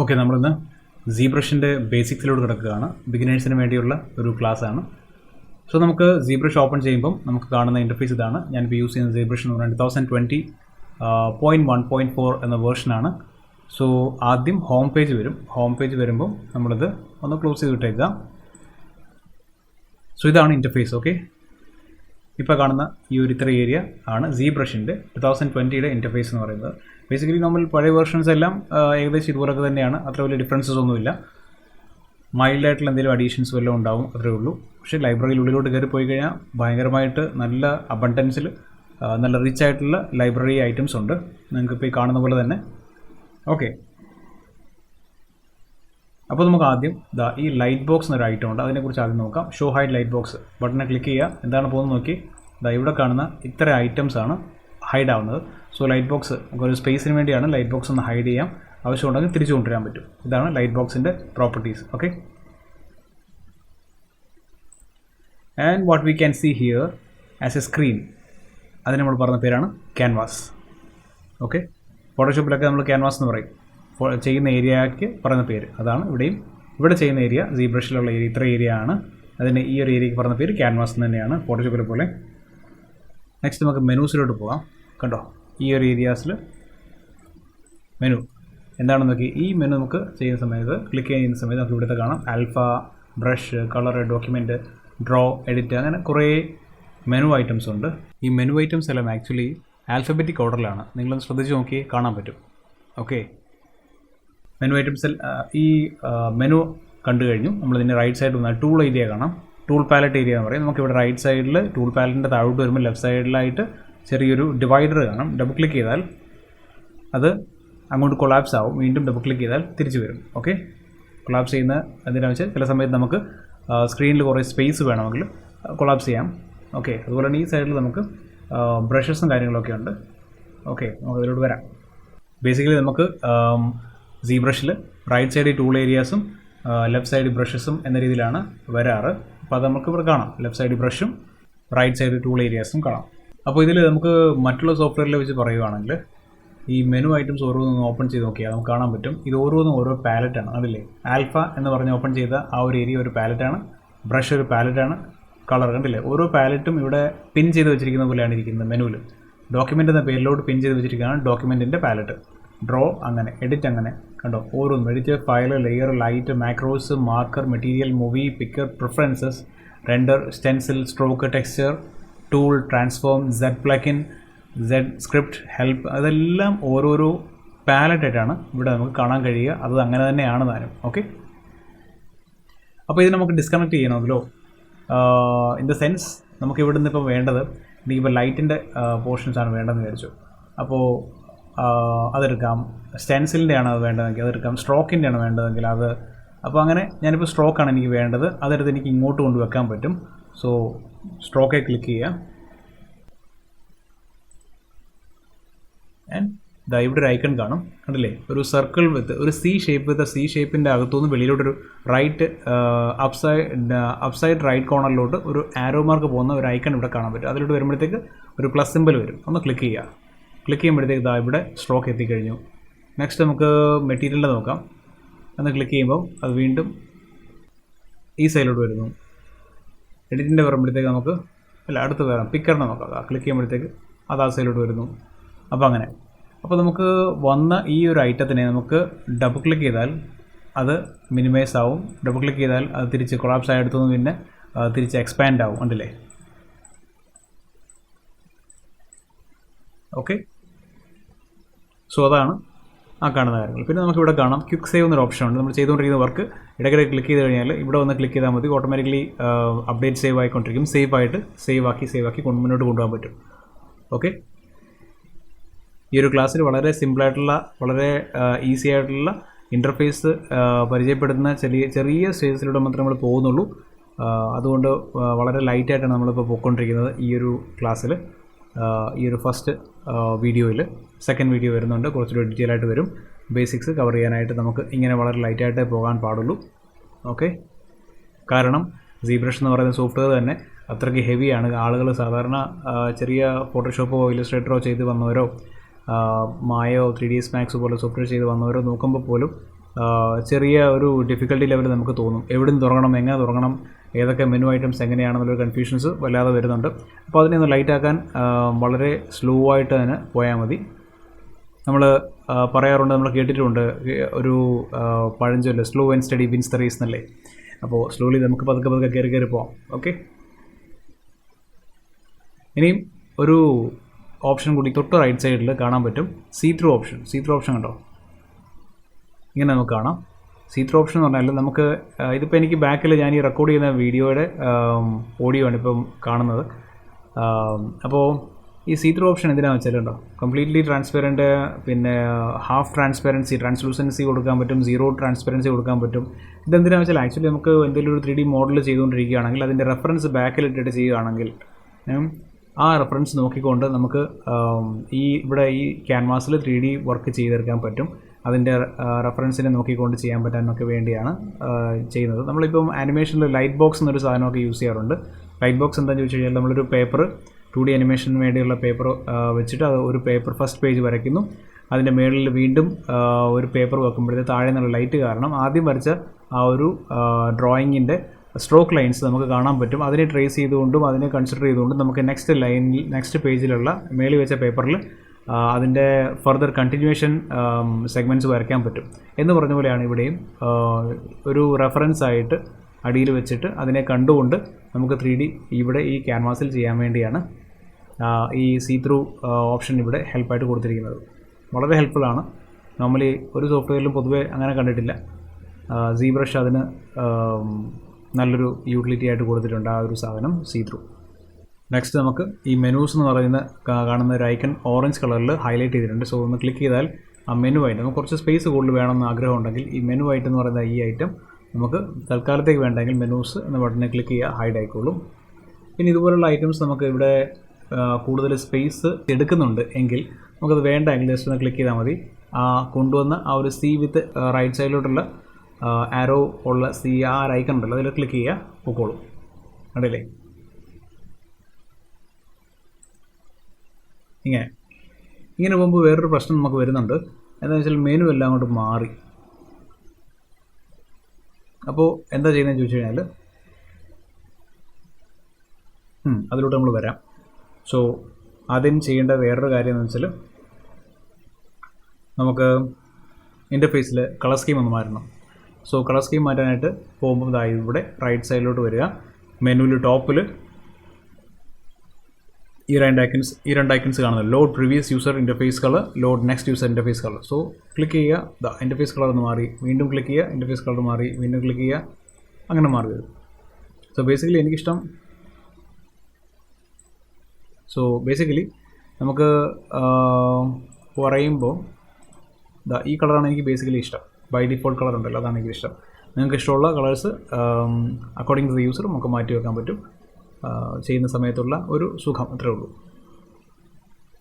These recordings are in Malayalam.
ഓക്കെ, നമ്മളിന്ന് ZBrushൻ്റെ ബേസിക്സിലോട്ട് കിടക്കുകയാണ്. ബിഗിനേഴ്സിന് വേണ്ടിയുള്ള ഒരു ക്ലാസ്സാണ്. സോ നമുക്ക് ZBrush ഓപ്പൺ ചെയ്യുമ്പം നമുക്ക് കാണുന്ന ഇൻ്റർഫേസ് ഇതാണ്. ഞാനിപ്പോൾ യൂസ് ചെയ്യുന്ന ZBrush എന്ന് പറയുന്നത് 2020.1.4 എന്ന വേർഷനാണ്. സോ ആദ്യം ഹോം പേജ് വരും. ഹോം പേജ് വരുമ്പം നമ്മളിത് ഒന്ന് ക്ലോസ് ചെയ്തിട്ടേക്കാം. സോ ഇതാണ് ഇൻ്റർഫേസ്. ഓക്കെ, ഇപ്പോൾ കാണുന്ന ഈ ഒരു ഇത്ര ഏരിയ ആണ് ZBrushൻ്റെ 2020യുടെ ഇൻ്റർഫേസ് എന്ന് പറയുന്നത്. ബേസിക്കലി നമ്മൾ പഴയ വേർഷൻസ് എല്ലാം ഏകദേശം ഇതുപോലൊക്കെ തന്നെയാണ്. അത്ര വലിയ ഡിഫറൻസസ് ഒന്നുമില്ല. മൈൽഡായിട്ടുള്ള എന്തെങ്കിലും അഡീഷൻസ് വല്ലതും ഉണ്ടാവും, അത്രേ ഉള്ളൂ. പക്ഷേ ലൈബ്രറിയിൽ ഉള്ളിലോട്ട് കയറി പോയി കഴിഞ്ഞാൽ ഭയങ്കരമായിട്ട് നല്ല അബണ്ടൻസിൽ നല്ല റിച്ച് ആയിട്ടുള്ള ലൈബ്രറി ഐറ്റംസ് ഉണ്ട്, നിങ്ങൾക്കിപ്പോൾ ഈ കാണുന്ന പോലെ തന്നെ. ഓക്കെ, അപ്പോൾ നമുക്ക് ആദ്യം ഈ ലൈറ്റ് ബോക്സ് എന്നൊരു ഐറ്റം ഉണ്ട്, അതിനെക്കുറിച്ച് ആദ്യം നോക്കാം. ഷോ ഹൈഡ് ലൈറ്റ് ബോക്സ് ബട്ടനെ ക്ലിക്ക് ചെയ്യുക. എന്താണ് പോകുന്നത് നോക്കി. ഇവിടെ കാണുന്ന ഇത്ര ഐറ്റംസ് ആണ് ഹൈഡ് ആവുന്നത്. സോ ലൈറ്റ് ബോക്സ് നമുക്കൊരു സ്പേസിന് വേണ്ടിയാണ് ലൈറ്റ് ബോക്സ് ഒന്ന് ഹൈഡ് ചെയ്യാം. ആവശ്യമുണ്ടെങ്കിൽ തിരിച്ചു കൊണ്ടുവരാൻ പറ്റും. ഇതാണ് ലൈറ്റ് ബോക്സിൻ്റെ properties. Okay, and what we can see here as a screen, അതിന് നമ്മൾ പറഞ്ഞ പേരാണ് ക്യാൻവാസ്. ഓക്കെ, ഫോട്ടോഷോപ്പിലൊക്കെ നമ്മൾ ക്യാൻവാസ് എന്ന് പറയും. ചെയ്യുന്ന ഏരിയയ്ക്ക് പറയുന്ന പേര് അതാണ്. ഇവിടെ ചെയ്യുന്ന ഏരിയ ZBrushലുള്ള ഏരിയ ഇത്ര ഏരിയ ആണ്. അതിന് ഈ ഒരു ഏരിയയ്ക്ക് പറഞ്ഞ പേര് ക്യാൻവാസ് തന്നെയാണ്, ഫോട്ടോഷോപ്പിലെ പോലെ. നെക്സ്റ്റ് നമുക്ക് മെനൂസിലോട്ട് പോകാം. കണ്ടോ, ഈ ഒരു ഏരിയാസിൽ മെനു എന്താണെന്ന് നോക്കി. ഈ മെനു നമുക്ക് ചെയ്യുന്ന സമയത്ത് ക്ലിക്ക് ചെയ്യുന്ന സമയത്ത് നമുക്ക് ഇവിടുത്തെ കാണാം. Alpha, brush, colour, document, draw, edit, അങ്ങനെ കുറേ മെനു ഐറ്റംസ് ഉണ്ട്. ഈ മെനു ഐറ്റംസ് എല്ലാം ആക്ച്വലി ആൽഫബറ്റിക് ഓർഡറിലാണ്. നിങ്ങളൊന്ന് ശ്രദ്ധിച്ച് നോക്കി കാണാൻ പറ്റും. ഓക്കെ, മെനു ഐറ്റംസിൽ ഈ മെനു കണ്ടു കഴിഞ്ഞു. നമ്മളിതിൻ്റെ റൈറ്റ് സൈഡിൽ വന്നാൽ ടൂൾ ഏരിയ കാണാം. ടൂൾ പാലറ്റ് ഏരിയ എന്ന് പറയും. നമുക്കിവിടെ റൈറ്റ് സൈഡിൽ ടൂൾ പാലറ്റിൻ്റെ താഴോട്ട് വരുമ്പോൾ ലെഫ്റ്റ് സൈഡിലായിട്ട് ചെറിയൊരു ഡിവൈഡർ കാണാം. ഡബിൾ ക്ലിക്ക് ചെയ്താൽ അത് അങ്ങോട്ട് കൊളാപ്സ് ആവും. വീണ്ടും ഡബിൾ ക്ലിക്ക് ചെയ്താൽ തിരിച്ചു വരും. ഓക്കെ, കൊളാപ്സ് ചെയ്യുന്ന എന്തിനാണെന്ന് വെച്ചാൽ ചില സമയത്ത് നമുക്ക് സ്ക്രീനിൽ കുറേ സ്പേസ് വേണമെങ്കിൽ കൊളാപ്സ് ചെയ്യാം. ഓക്കെ, അതുപോലെ തന്നെ ഈ സൈഡിൽ നമുക്ക് ബ്രഷസും കാര്യങ്ങളൊക്കെ ഉണ്ട്. ഓക്കെ, നമുക്ക് അതിലോട്ട് വരാം. ബേസിക്കലി നമുക്ക് ZBrushൽ റൈറ്റ് സൈഡിൽ ടൂൾ ഏരിയാസും ലെഫ്റ്റ് സൈഡിൽ ബ്രഷസും എന്ന രീതിയിലാണ് വരാറ്. അപ്പോൾ അത് നമുക്ക് ഇവിടെ കാണാം. ലെഫ്റ്റ് സൈഡിൽ ബ്രഷും റൈറ്റ് സൈഡിൽ ടൂൾ ഏരിയാസും കാണാം. അപ്പോൾ ഇതിൽ നമുക്ക് മറ്റുള്ള സോഫ്റ്റ്വെയറിൽ വെച്ച് പറയുകയാണെങ്കിൽ ഈ മെനു ഐറ്റംസ് ഓരോന്നും ഓപ്പൺ ചെയ്ത് നോക്കിയാൽ നമുക്ക് കാണാൻ പറ്റും. ഇത് ഓരോന്നും ഓരോ പാലറ്റാണ്. അതില്ലേ, ആൽഫ എന്ന് പറഞ്ഞ് ഓപ്പൺ ചെയ്ത ആ ഒരു ഏരിയ ഒരു പാലറ്റാണ്. ബ്രഷ് ഒരു പാലറ്റാണ്. കളർ കണ്ടില്ലേ, ഓരോ പാലറ്റും ഇവിടെ പിൻ ചെയ്ത് വെച്ചിരിക്കുന്ന പോലെയാണ് ഇരിക്കുന്നത്. മെനുവിൽ ഡോക്യുമെൻ്റ് എന്ന പേരിലോട്ട് പിൻ ചെയ്ത് വെച്ചിരിക്കുകയാണ് ഡോക്യുമെൻറ്റിൻ്റെ പാലറ്റ്. ഡ്രോ അങ്ങനെ, എഡിറ്റ് അങ്ങനെ, കണ്ടോ ഓരോന്നും. Edit, file, layer, light, macros, marker, material, movie, picker, preferences, render, stencil, stroke, texture, tool, transform, Z plugin, Z script, help, അതെല്ലാം ഓരോരോ പാലറ്റായിട്ടാണ് ഇവിടെ നമുക്ക് കാണാൻ കഴിയുക. അത് അങ്ങനെ തന്നെയാണ് താനും. ഓക്കെ, അപ്പോൾ ഇത് നമുക്ക് ഡിസ്കണക്ട് ചെയ്യണമല്ലോ. ഇൻ ദ സെൻസ് നമുക്ക് ഇവിടെ നിന്ന് ഇപ്പോൾ വേണ്ടത്, എനിക്കിപ്പോൾ ലൈറ്റിൻ്റെ പോർഷൻസാണ് വേണ്ടതെന്ന് വിചാരിച്ചു. അപ്പോൾ അതെടുക്കാം. സ്റ്റെൻസിലിൻ്റെ ആണ് അത് വേണ്ടതെങ്കിൽ അതെടുക്കാം. സ്ട്രോക്കിൻ്റെ ആണ് വേണ്ടതെങ്കിൽ അത്. അപ്പോൾ അങ്ങനെ ഞാനിപ്പോൾ സ്ട്രോക്കാണ് എനിക്ക് വേണ്ടത്. അതെടുത്ത് എനിക്ക് ഇങ്ങോട്ട് കൊണ്ട് വെക്കാൻ പറ്റും. സോ സ്ട്രോക്കെ ക്ലിക്ക് ചെയ്യുക. ആൻഡ് ഇവിടെ ഒരു ഐക്കൺ കാണും, കണ്ടില്ലേ, ഒരു സർക്കിൾ വിത്ത് ഒരു C ഷേപ്പിൻ്റെ അകത്തുനിന്ന് വെളിയിലോട്ടൊരു റൈറ്റ് അപ്സൈഡ് റൈറ്റ് കോർണറിലോട്ട് ഒരു ആരോ മാർക്ക് പോകുന്ന ഒരു ഐക്കൺ ഇവിടെ കാണാൻ പറ്റും. അതിലോട്ട് വരുമ്പോഴത്തേക്ക് ഒരു പ്ലസ് സിമ്പിൾ വരും. ഒന്ന് ക്ലിക്ക് ചെയ്യുക. ക്ലിക്ക് ചെയ്യുമ്പോഴത്തേക്ക് ഇവിടെ സ്ട്രോക്ക് എത്തിക്കഴിഞ്ഞു. നെക്സ്റ്റ് നമുക്ക് മെറ്റീരിയലിൻ്റെ നോക്കാം. ഒന്ന് ക്ലിക്ക് ചെയ്യുമ്പോൾ അത് വീണ്ടും ഈ സൈഡിലോട്ട് വരുന്നു. എഡിറ്റിൻ്റെ വരുമ്പോഴത്തേക്ക് നമുക്ക് അടുത്ത് വരാം. പിക്കറിനെ നോക്കാം. ക്ലിക്ക് ചെയ്യുമ്പോഴത്തേക്ക് അത് ആ സൈഡിലോട്ട് വരുന്നു. അപ്പോൾ അങ്ങനെ. അപ്പോൾ നമുക്ക് വന്ന ഈ ഒരു ഐറ്റത്തിനെ നമുക്ക് ഡബിൾ ക്ലിക്ക് ചെയ്താൽ അത് മിനിമൈസ് ആവും. ഡബിൾ ക്ലിക്ക് ചെയ്താൽ അത് തിരിച്ച് കൊളാപ്സ് ആയെടുത്തുനിന്ന് പിന്നെ തിരിച്ച് എക്സ്പാൻഡ് ആവും. ഉണ്ടല്ലേ. ഓക്കെ, സോ അതാണ് ആ കാണുന്ന കാര്യങ്ങൾ. പിന്നെ നമുക്കിവിടെ കാണാം ക്വിക്ക് സേവ് എന്നൊരു ഓപ്ഷൻ ഉണ്ട്. നമ്മൾ ചെയ്തുകൊണ്ടിരിക്കുന്ന വർക്ക് ഇടയ്ക്കിടെ ക്ലിക്ക് ചെയ്ത് കഴിഞ്ഞാൽ ഇവിടെ വന്ന് ക്ലിക്ക് ചെയ്താൽ മതി. ഓട്ടോമാറ്റിക്കലി അപ്ഡേറ്റ് സേവ് ആയിക്കൊണ്ടിരിക്കും. സേവ് ആക്കി മുന്നോട്ട് കൊണ്ടുപോകാൻ പറ്റും. ഓക്കെ, ഈ ഒരു ക്ലാസ്സിൽ വളരെ സിമ്പിളായിട്ടുള്ള വളരെ ഈസി ആയിട്ടുള്ള ഇൻ്റർഫേസ് പരിചയപ്പെടുത്തുന്ന ചെറിയ സ്റ്റേജസിലൂടെ മാത്രമേ നമ്മൾ പോകുന്നുള്ളൂ. അതുകൊണ്ട് വളരെ ലൈറ്റായിട്ടാണ് നമ്മളിപ്പോൾ പോയിക്കൊണ്ടിരിക്കുന്നത് ഈ ഒരു ക്ലാസ്സിൽ. ഈ ഒരു ഫസ്റ്റ് വീഡിയോയിൽ. സെക്കൻഡ് വീഡിയോ വരുന്നുണ്ട്, കുറച്ചുകൂടി ഡീറ്റെയിൽ ആയിട്ട് വരും. ബേസിക്സ് കവർ ചെയ്യാനായിട്ട് നമുക്ക് ഇങ്ങനെ വളരെ ലൈറ്റായിട്ടേ പോകാൻ പാടുള്ളൂ. ഓക്കെ, കാരണം ZBrush എന്ന് പറയുന്ന സോഫ്റ്റ്വെയർ തന്നെ അത്രയ്ക്ക് ഹെവിയാണ്. ആളുകൾ സാധാരണ ചെറിയ ഫോട്ടോഷോപ്പോ ഇല്ലസ്ട്രേറ്ററോ ചെയ്ത് വന്നവരോ മായോ 3ds Max പോലെ സോഫ്റ്റ്വെയർ ചെയ്ത് വന്നവരോ നോക്കുമ്പോൾ പോലും ചെറിയ ഒരു ഡിഫിക്കൽട്ടി ലെവൽ നമുക്ക് തോന്നും. എവിടെ നിന്ന് തുടങ്ങണം, എങ്ങനെ തുടങ്ങണം, ഏതൊക്കെ മെനു ഐറ്റംസ് എങ്ങനെയാണെന്നുള്ളൊരു കൺഫ്യൂഷൻസ് വല്ലാതെ വരുന്നുണ്ട്. അപ്പോൾ അതിനെ ഒന്ന് ലൈറ്റാക്കാൻ വളരെ സ്ലോ ആയിട്ട് തന്നെ പോയാൽ മതി. നമ്മൾ പറയാറുണ്ട്, നമ്മൾ കേട്ടിട്ടുണ്ട് ഒരു പഴഞ്ചൊല്ല്, slow and steady wins the race എന്നല്ലേ. അപ്പോൾ സ്ലോലി നമുക്ക് പതുക്കെ പതുക്കെ കയറി പോകാം. ഓക്കെ, ഇനിയും ഒരു ഓപ്ഷൻ കൂടി തൊട്ട് റൈറ്റ് സൈഡിൽ കാണാൻ പറ്റും, സീ ത്രൂ ഓപ്ഷൻ കണ്ടോ? ഇങ്ങനെ നമുക്ക് കാണാം. സീ ത്രൂ ഓപ്ഷൻ എന്ന് പറഞ്ഞാൽ നമുക്ക് ഇതിപ്പോൾ എനിക്ക് ബാക്കിൽ ഞാൻ ഈ റെക്കോർഡ് ചെയ്യുന്ന വീഡിയോയുടെ ഓഡിയോ ആണ് ഇപ്പം കാണുന്നത്. അപ്പോൾ ഈ സീ ത്രൂ ഓപ്ഷൻ എന്തിനാണെന്ന് വെച്ചാലുണ്ടോ, കംപ്ലീറ്റ്ലി ട്രാൻസ്പെറൻറ്റ്, പിന്നെ ഹാഫ് ട്രാൻസ്പെറൻസി, ട്രാൻസ്ലൂസൻസി കൊടുക്കാൻ പറ്റും, സീറോ ട്രാൻസ്പെറൻസി കൊടുക്കാൻ പറ്റും. ഇതെന്തിനാണെന്ന് വെച്ചാൽ ആക്ച്വലി നമുക്ക് എന്തെങ്കിലും ഒരു 3D മോഡൽ ചെയ്തുകൊണ്ടിരിക്കുകയാണെങ്കിൽ അതിൻ്റെ റെഫറൻസ് ബാക്കിലിട്ടിട്ട് ചെയ്യുകയാണെങ്കിൽ ആ റെഫറൻസ് നോക്കിക്കൊണ്ട് നമുക്ക് ഇവിടെ ഈ ക്യാൻവാസിൽ 3D വർക്ക് ചെയ്തെടുക്കാൻ പറ്റും. അതിൻ്റെ റെഫറൻസിനെ നോക്കിക്കൊണ്ട് ചെയ്യാൻ പറ്റാനൊക്കെ വേണ്ടിയാണ് ചെയ്യുന്നത്. നമ്മളിപ്പം ആനിമേഷനിൽ ലൈറ്റ് ബോക്സ് എന്നൊരു സാധനമൊക്കെ യൂസ് ചെയ്യാറുണ്ട്. ലൈറ്റ് ബോക്സ് എന്താണെന്ന് ചോദിച്ചു കഴിഞ്ഞാൽ നമ്മളൊരു പേപ്പർ 2D അനിമേഷന് വേണ്ടിയുള്ള പേപ്പർ വെച്ചിട്ട് അത് ഒരു പേപ്പർ ഫസ്റ്റ് പേജ് വരയ്ക്കുന്നു. അതിൻ്റെ മുകളിൽ വീണ്ടും ഒരു പേപ്പർ വെക്കുമ്പോഴത്തെ താഴെ നിന്നുള്ള ലൈറ്റ് കാരണം ആദ്യം വരച്ച ആ ഒരു ഡ്രോയിങ്ങിൻ്റെ സ്ട്രോക്ക് ലൈൻസ് നമുക്ക് കാണാൻ പറ്റും. അതിനെ ട്രേസ് ചെയ്തുകൊണ്ടും അതിനെ കൺസിഡർ ചെയ്തുകൊണ്ടും നമുക്ക് നെക്സ്റ്റ് പേജിലുള്ള മേളിൽ വെച്ച പേപ്പറിൽ അതിൻ്റെ ഫർദർ കണ്ടിന്യൂവേഷൻ സെഗ്മെൻറ്റ്സ് വരയ്ക്കാൻ പറ്റും എന്ന് പറഞ്ഞ പോലെയാണ് ഇവിടെയും. ഒരു റെഫറൻസ് ആയിട്ട് അടിയിൽ വെച്ചിട്ട് അതിനെ കണ്ടുകൊണ്ട് നമുക്ക് 3D ഇവിടെ ഈ ക്യാൻവാസിൽ ചെയ്യാൻ വേണ്ടിയാണ് ഈ സീ ത്രൂ ഓപ്ഷൻ ഇവിടെ ഹെൽപ്പായിട്ട് കൊടുത്തിരിക്കുന്നത്. വളരെ ഹെൽപ്ഫുള്ളാണ്. നോർമലി ഒരു സോഫ്റ്റ്വെയറിലും പൊതുവേ അങ്ങനെ കണ്ടിട്ടില്ല. ZBrush അതിന് നല്ലൊരു യൂട്ടിലിറ്റി ആയിട്ട് കൊടുത്തിട്ടുണ്ട് ആ ഒരു സാധനം, സീ ത്രൂ. നെക്സ്റ്റ് നമുക്ക് ഈ മെനൂസ് എന്ന് പറയുന്ന കാണുന്ന ഒരു ഐക്കൺ ഓറഞ്ച് കളറിൽ ഹൈലൈറ്റ് ചെയ്തിട്ടുണ്ട്. സോ ഒന്ന് ക്ലിക്ക് ചെയ്താൽ ആ മെനു ഐറ്റം, നമുക്ക് കുറച്ച് സ്പേസ് കൂടുതൽ വേണമെന്ന് ആഗ്രഹം ഉണ്ടെങ്കിൽ ഈ മെനു ഐറ്റം എന്ന് പറയുന്ന ഈ ഐറ്റം നമുക്ക് തൽക്കാലത്തേക്ക് വേണ്ടെങ്കിൽ മെനൂസ് എന്ന ബട്ടനെ ക്ലിക്ക് ചെയ്യുക, ഹൈഡ് ആയിക്കോളും. പിന്നെ ഇതുപോലുള്ള ഐറ്റംസ് നമുക്ക് ഇവിടെ കൂടുതൽ സ്പേസ് എടുക്കുന്നുണ്ട് എങ്കിൽ നമുക്കത് വേണ്ടെങ്കിൽ ജസ്റ്റ് ഒന്ന് ക്ലിക്ക് ചെയ്താൽ മതി. കൊണ്ടുവന്ന ആ ഒരു സി വിത്ത് റൈറ്റ് സൈഡിലോട്ടുള്ള ആരോ ഉള്ള ആ ഐക്കൺ ഉണ്ടല്ലോ, അതിൽ ക്ലിക്ക് ചെയ്യുക, പൊക്കോളും. കണ്ടില്ലേ? ഇങ്ങനെ പോകുമ്പോൾ വേറൊരു പ്രശ്നം നമുക്ക് വരുന്നുണ്ട്. എന്താണെന്ന് വെച്ചാൽ മെനു എല്ലാം അങ്ങോട്ട് മാറി. അപ്പോൾ എന്താ ചെയ്യുന്നതെന്ന് ചോദിച്ചു കഴിഞ്ഞാൽ അതിലോട്ട് നമ്മൾ വരാം. സോ ആദ്യം ചെയ്യേണ്ട വേറൊരു കാര്യം എന്ന് വെച്ചാൽ നമുക്ക് ഇൻ്റർഫേസിൽ കളർ സ്കീം ഒന്ന് മാറ്റണം. സോ കളർ സ്കീം മാറ്റാനായിട്ട് പോകുമ്പോൾ ഇവിടെ റൈറ്റ് സൈഡിലോട്ട് വരിക. മെനുവിൽ ടോപ്പിൽ ഈ രണ്ട് ഐക്കൺസ് കാണുന്നത്, load previous user interface colour, load next user interface colour. So click ചെയ്യുക, ഇൻ്റർഫേസ് കളർ ഒന്ന് മാറി, വീണ്ടും ക്ലിക്ക് ചെയ്യുക, ഇൻ്റർഫേസ് കളർ മാറി, വീണ്ടും ക്ലിക്ക് ചെയ്യുക, അങ്ങനെ മാറി വരും. സോ ബേസിക്കലി നമുക്ക് പറയുമ്പോൾ ഈ കളറാണ് എനിക്ക് ബേസിക്കലി ഇഷ്ടം. ബൈ ഡിഫോൾട്ട് കളർ ഉണ്ടല്ലോ, അതാണ് എനിക്ക് ഇഷ്ടം. നിങ്ങൾക്ക് ഇഷ്ടമുള്ള colours according to the user നമുക്ക് മാറ്റി വെക്കാൻ പറ്റും. ചെയ്യുന്ന സമയത്തുള്ള ഒരു സുഖം അത്രേ ഉള്ളൂ.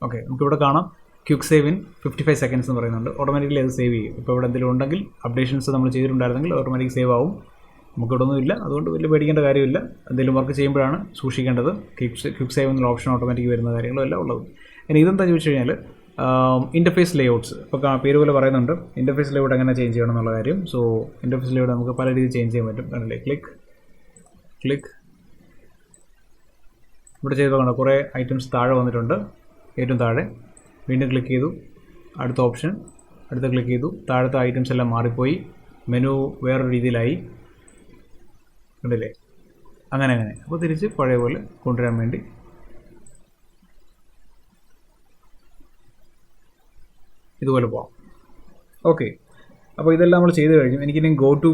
ഓക്കെ, നമുക്കിവിടെ കാണാം ക്വിക്ക് സേവ് ഇൻ 55 സെക്കൻഡ്സ് എന്ന് പറയുന്നുണ്ട്. ഓട്ടോമാറ്റിക്കലി അത് സേവ് ചെയ്യും. ഇപ്പോൾ ഇവിടെ എന്തെങ്കിലും ഉണ്ടെങ്കിൽ അപ്ഡേഷൻസ് നമ്മൾ ചെയ്തിട്ടുണ്ടായിരുന്നെങ്കിൽ ഓട്ടോമാറ്റിക് സേവ് ആവും. നമുക്കിവിടെ ഒന്നുമില്ല, അതുകൊണ്ട് വലിയ പേടിക്കേണ്ട കാര്യമില്ല. എന്തെങ്കിലും വർക്ക് ചെയ്യുമ്പോഴാണ് സൂക്ഷിക്കേണ്ടത്. ക്വിക്ക് സേവ് എന്നുള്ള ഓപ്ഷൻ ഓട്ടോമാറ്റിക് വരുന്ന കാര്യങ്ങളും എല്ലാം ഉള്ളത്. ഇനി ഇതെന്താ ചോദിച്ചു കഴിഞ്ഞാൽ ഇൻ്റർഫേസ് ലേഔട്ട്സ്, ഇപ്പോൾ പേര് പോലെ പറയുന്നുണ്ട് ഇൻ്റർഫേസ് ലേഔട്ട് എങ്ങനെ ചേഞ്ച് ചെയ്യണം എന്നുള്ള കാര്യം. സോ ഇൻ്റർഫേസ് ലേഔട്ട് നമുക്ക് പല രീതിയിൽ ചേഞ്ച് ചെയ്യാൻ പറ്റും. കണ്ടില്ലേ, ക്ലിക്ക് ഇവിടെ ചെയ്ത് നോക്കണം. കുറേ ഐറ്റംസ് താഴെ വന്നിട്ടുണ്ട്, ഏറ്റവും താഴെ. വീണ്ടും ക്ലിക്ക് ചെയ്തു, അടുത്ത ഓപ്ഷൻ, അടുത്ത ക്ലിക്ക് ചെയ്തു, താഴത്തെ ഐറ്റംസ് എല്ലാം മാറിപ്പോയി, മെനു വേറൊരു രീതിയിലായി. കണ്ടില്ലേ, അങ്ങനെ. അപ്പോൾ തിരിച്ച് പഴയ പോലെ കൊണ്ടുവരാൻ വേണ്ടി ഇതുപോലെ പോകാം. ഓക്കെ, അപ്പോൾ ഇതെല്ലാം നമ്മൾ ചെയ്ത് കഴിഞ്ഞു. എനിക്കിനി ഗോ ടു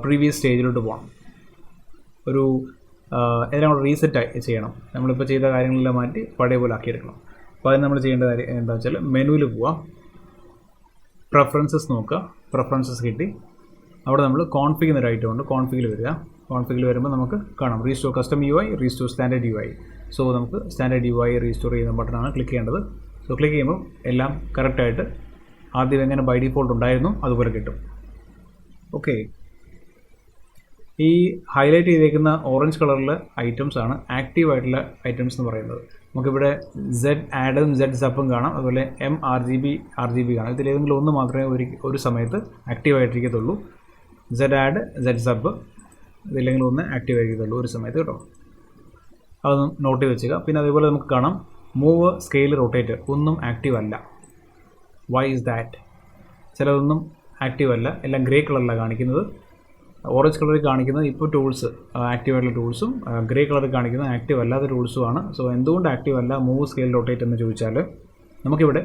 പ്രീവിയസ് സ്റ്റേജിലോട്ട് പോകണം. എല്ലാം കൂടെ റീസെറ്റ് ചെയ്യണം. നമ്മളിപ്പോൾ ചെയ്ത കാര്യങ്ങളെല്ലാം മാറ്റി പഴയ പോലെ ആക്കിയെടുക്കണം. അപ്പോൾ അതിന് നമ്മൾ ചെയ്യേണ്ട കാര്യം എന്താ വെച്ചാൽ മെനുവിൽ പോവാം, പ്രെഫറൻസസ് നോക്കുക, പ്രെഫറൻസസ് കിട്ടി. അവിടെ നമ്മൾ കോൺഫിഗ് എന്നൊരു ഐറ്റം ഉണ്ട്, കോൺഫിഗിൽ വരിക. കോൺഫിഗിൽ വരുമ്പോൾ നമുക്ക് കാണാം restore custom UI, restore standard UI. So നമുക്ക് സ്റ്റാൻഡേർഡ് UI റീസ്റ്റോർ ചെയ്യുന്ന ബട്ടണാണ് ക്ലിക്ക് ചെയ്യേണ്ടത്. സോ ക്ലിക്ക് ചെയ്യുമ്പോൾ എല്ലാം കറക്റ്റായിട്ട് ആദ്യം എങ്ങനെ ബൈ ഡിഫോൾട്ട് ഉണ്ടായിരുന്നു അതുപോലെ കിട്ടും. ഓക്കെ, ഈ ഹൈലൈറ്റ് ചെയ്തേക്കുന്ന ഓറഞ്ച് കളറിലെ ഐറ്റംസ് ആണ് ആക്റ്റീവ് ആയിട്ടുള്ള ഐറ്റംസ് എന്ന് പറയുന്നത്. നമുക്കിവിടെ സെഡ് ആഡും സെഡ് സപ്പും കാണാം, അതുപോലെ ആർ ജി ബി കാണാം. ഇതിലേതെങ്കിലും ഒന്ന് മാത്രമേ ഒരു സമയത്ത് ആക്റ്റീവ് ആയിട്ടിരിക്കത്തുള്ളൂ. സെഡ് ആഡ്, സെഡ് സബ് ഇതിലെങ്കിലും ഒന്ന് ആക്റ്റീവ് ആയിരിക്കത്തുള്ളൂ ഒരു സമയത്ത് കേട്ടോ. അതൊന്ന് നോട്ട് ചെയ്ത് വെച്ചുക. പിന്നെ അതേപോലെ നമുക്ക് കാണാം മൂവ്, സ്കെയിൽ, റൊട്ടേറ്റ് ഒന്നും ആക്റ്റീവ് അല്ല. Why is that? ചിലതൊന്നും ആക്റ്റീവ് അല്ല, എല്ലാം ഗ്രേ കളറിലാണ് കാണിക്കുന്നത്. ഓറഞ്ച് കളറിൽ കാണിക്കുന്നത് ഇപ്പോൾ ടൂൾസ് ആക്റ്റീവായിട്ടുള്ള ടൂൾസും, ഗ്രേ കളറിൽ കാണിക്കുന്നത് ആക്റ്റീവ് അല്ലാത്ത ടൂൾസുമാണ്. സോ എന്തുകൊണ്ട് ആക്റ്റീവ് അല്ല മൂവ്, സ്കെയിൽ, റൊട്ടേറ്റ് എന്ന് ചോദിച്ചാൽ നമുക്കിവിടെ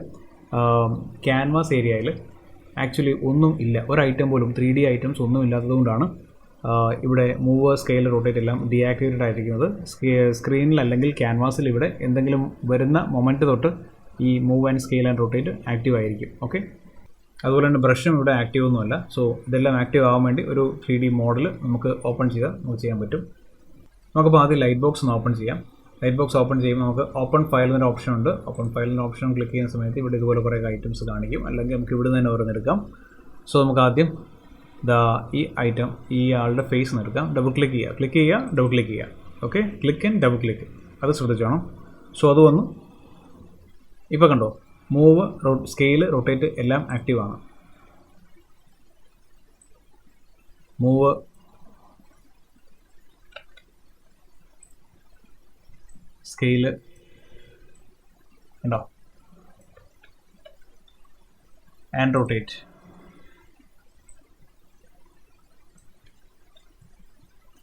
ക്യാൻവാസ് ഏരിയയിൽ ആക്ച്വലി ഒന്നും ഇല്ല, ഒരു ഐറ്റം പോലും 3D ഐറ്റംസ് ഒന്നും ഇല്ലാത്തതുകൊണ്ടാണ് ഇവിടെ മൂവ്, സ്കെയിൽ, റൊട്ടേറ്റ് എല്ലാം ഡീആക്ടിവേറ്റഡ് ആയിരിക്കുന്നത്. സ്ക്രീനിൽ അല്ലെങ്കിൽ ക്യാൻവാസിൽ ഇവിടെ എന്തെങ്കിലും വരുന്ന മൊമെൻറ്റ് തൊട്ട് ഈ move and scale and rotate active ആയിരിക്കും. ഓക്കെ, അതുപോലെ തന്നെ ബ്രഷും ഇവിടെ ആക്റ്റീവ് ഒന്നുമല്ല. സോ ഇതെല്ലാം ആക്റ്റീവ് ആകാൻ വേണ്ടി ഒരു 3D മോഡൽ നമുക്ക് ഓപ്പൺ ചെയ്താൽ നമുക്ക് ചെയ്യാൻ പറ്റും. നമുക്കപ്പോൾ ആദ്യം ലൈറ്റ് ബോക്സ് ഒന്ന് ഓപ്പൺ ചെയ്യാം. ലൈറ്റ് ബോക്സ് ഓപ്പൺ ചെയ്യുമ്പോൾ നമുക്ക് ഓപ്പൺ ഫയൽ എന്നൊരു ഓപ്ഷൻ ഉണ്ട്. ഓപ്പൺ ഫയലിൻ്റെ ഓപ്ഷൻ ക്ലിക്ക് ചെയ്യുന്ന സമയത്ത് ഇവിടെ ഇതുപോലെ കുറേ ഐറ്റംസ് കാണിക്കും, അല്ലെങ്കിൽ നമുക്ക് ഇവിടെ നിന്ന് തന്നെ ഓരോന്നെടുക്കാം. സോ നമുക്ക് ആദ്യം ഈ ഐറ്റം, ഈ ആളുടെ ഫേസ് എടുക്കാം. ഡബിൾ ക്ലിക്ക് ചെയ്യുക, ഡബിൾ ക്ലിക്ക് ചെയ്യുക. Okay, click and double click, അത് ശ്രദ്ധിച്ചോണം. സോ അത് വന്നു. ഇപ്പോൾ കണ്ടോ, മൂവ്, സ്കെയിൽ, റൊട്ടേറ്റ് എല്ലാം ആക്റ്റീവ് ആണ്. മൂവ്, സ്കെയിൽ കണ്ടോ, ആൻഡ് റൊട്ടേറ്റ്.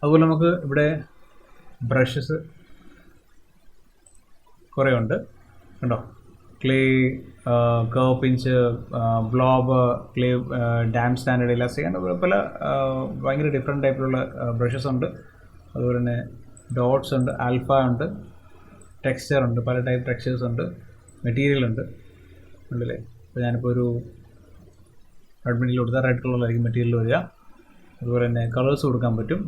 അതുപോലെ നമുക്ക് ഇവിടെ ബ്രഷസ് കുറേ ഉണ്ട് കണ്ടോ. Clay, curve pinch, blob, clay, dam standard, elastic, അങ്ങനെ പല ഭയങ്കര ഡിഫറെൻറ്റ് ടൈപ്പിലുള്ള ബ്രഷസ് ഉണ്ട്. അതുപോലെ തന്നെ ഡോട്ട്സ് ഉണ്ട്, ആൽഫ ഉണ്ട്, ടെക്സ്ചർ ഉണ്ട്, പല ടൈപ്പ് ടെക്സ്ചേഴ്സ് ഉണ്ട്, മെറ്റീരിയൽ ഉണ്ട് ഉണ്ടല്ലേ. ഇപ്പോൾ ഞാനിപ്പോൾ ഒരു റെഡ് മെറ്റീരിയൽ കൊടുത്താൽ റെഡ് കളറിലായിരിക്കും മെറ്റീരിയൽ വരിക. അതുപോലെ തന്നെ കളേഴ്സ് കൊടുക്കാൻ പറ്റും.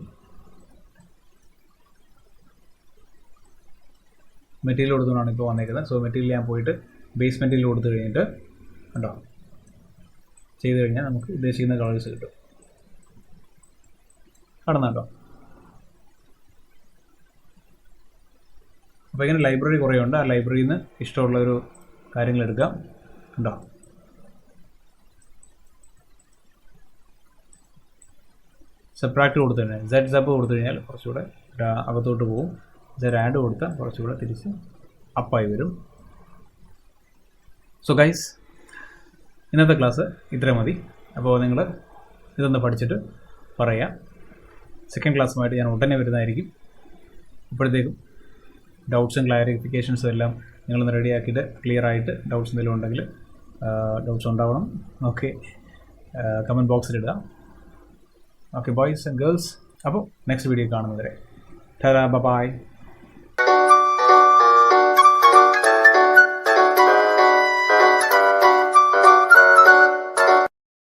മെറ്റീരിയൽ കൊടുത്തുകൊണ്ടാണ് ഇപ്പോൾ വന്നേക്കുന്നത്. സോ മെറ്റീരിയൽ ഞാൻ പോയിട്ട് ബേസ് മെറ്റീരിയൽ കൊടുത്തു കഴിഞ്ഞിട്ട് കണ്ടോ ചെയ്ത് കഴിഞ്ഞാൽ നമുക്ക് ഉദ്ദേശിക്കുന്ന കളേഴ്സ് കിട്ടും. കാണുന്നുണ്ടോ? അപ്പോൾ ഇങ്ങനെ ലൈബ്രറി കുറേ ഉണ്ട്. ആ ലൈബ്രറിയിൽ നിന്ന് ഇഷ്ടമുള്ളൊരു കാര്യങ്ങൾ എടുക്കാം. കണ്ടോ, സെപ്പറേറ്റ് കൊടുത്തു കഴിഞ്ഞാൽ സെഡ് സബ് കൊടുത്തു കഴിഞ്ഞാൽ കുറച്ചുകൂടെ അകത്തോട്ട് പോകും. സെഡ് ആഡ് കൊടുത്താൽ കുറച്ചുകൂടെ തിരിച്ച് അപ്പായി വരും. സോ ഗൈസ്, ഇന്നത്തെ ക്ലാസ് ഇത്ര മതി. അപ്പോൾ നിങ്ങൾ ഇതൊന്ന് പഠിച്ചിട്ട് പറയാം. സെക്കൻഡ് ക്ലാസ്സുമായിട്ട് ഞാൻ ഉടനെ വരുന്നതായിരിക്കും. ഇപ്പോഴത്തേക്കും ഡൗട്ട്സും ക്ലാരിഫിക്കേഷൻസും എല്ലാം നിങ്ങളൊന്ന് റെഡിയാക്കിയിട്ട് ക്ലിയർ ആയിട്ട് ഡൗട്ട്സ് എന്തെങ്കിലും ഉണ്ടെങ്കിൽ ഡൗട്ട്സ് ഉണ്ടാവണം. ഓക്കെ, കമൻറ്റ് ബോക്സിലിടുക. ഓക്കെ ബോയ്സ് ആൻഡ് ഗേൾസ്, അപ്പോൾ നെക്സ്റ്റ് വീഡിയോ കാണുന്നവരെ ടാറ്റാ, ബൈ.